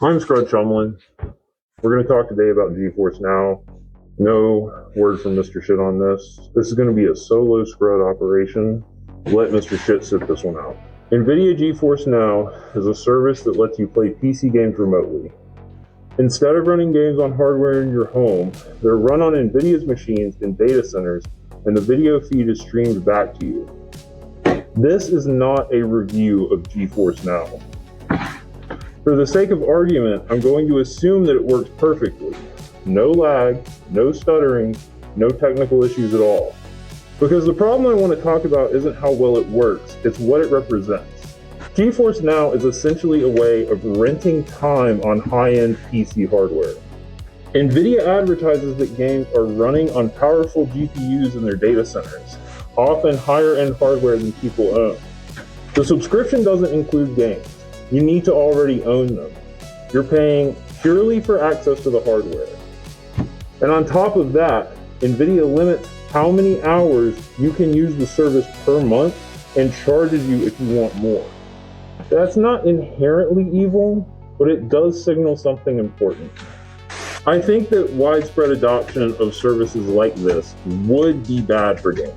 I'm Scrud Chumlin. We're going to talk today about GeForce NOW. No word from Mr. Shit on this. This is going to be a solo Scrud operation. Let Mr. Shit sit this one out. NVIDIA GeForce NOW is a service that lets you play PC games remotely. Instead of running games on hardware in your home, they're run on NVIDIA's machines in data centers, and the video feed is streamed back to you. This is not a review of GeForce NOW. For the sake of argument, I'm going to assume that it works perfectly. No lag, no stuttering, no technical issues at all. Because the problem I want to talk about isn't how well it works, it's what it represents. GeForce NOW is essentially a way of renting time on high-end PC hardware. NVIDIA advertises that games are running on powerful GPUs in their data centers, often higher-end hardware than people own. The subscription doesn't include games. You need to already own them. You're paying purely for access to the hardware. And on top of that, NVIDIA limits how many hours you can use the service per month and charges you if you want more. That's not inherently evil, but it does signal something important. I think that widespread adoption of services like this would be bad for gaming.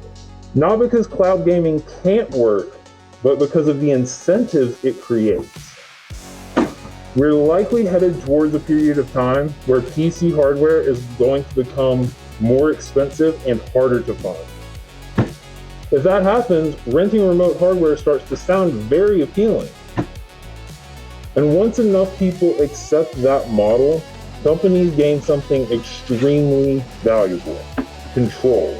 Not because cloud gaming can't work, but because of the incentives it creates. We're likely headed towards a period of time where PC hardware is going to become more expensive and harder to find. If that happens, renting remote hardware starts to sound very appealing. And once enough people accept that model, companies gain something extremely valuable: control.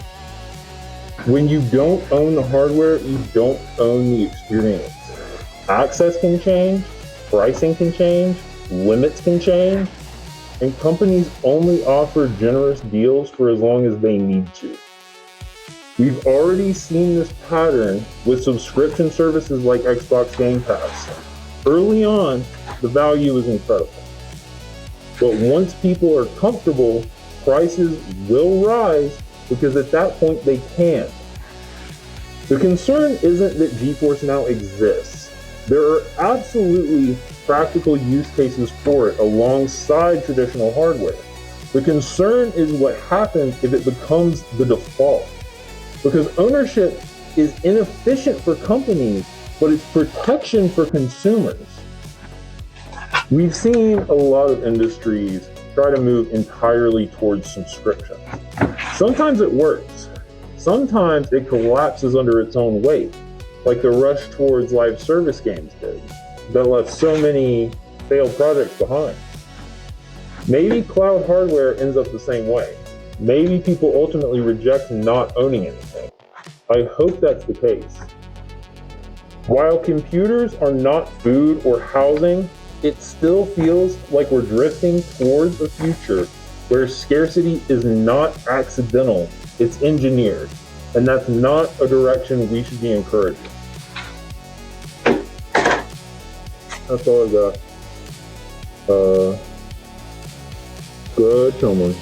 When you don't own the hardware, you don't own the experience. Access can change, pricing can change, limits can change, and companies only offer generous deals for as long as they need to. We've already seen this pattern with subscription services like Xbox Game Pass. Early on, the value is incredible. But once people are comfortable, prices will rise because at that point they can. The concern isn't that GeForce NOW exists. There are absolutely practical use cases for it alongside traditional hardware. The concern is what happens if it becomes the default. Because ownership is inefficient for companies, but it's protection for consumers. We've seen a lot of industries try to move entirely towards subscriptions. Sometimes it works. Sometimes it collapses under its own weight, like the rush towards live service games did, that left so many failed projects behind. Maybe cloud hardware ends up the same way. Maybe people ultimately reject not owning anything. I hope that's the case. While computers are not food or housing, it still feels like we're drifting towards a future where scarcity is not accidental, it's engineered. And that's not a direction we should be encouraging. That's all I got. Good, Chumlin.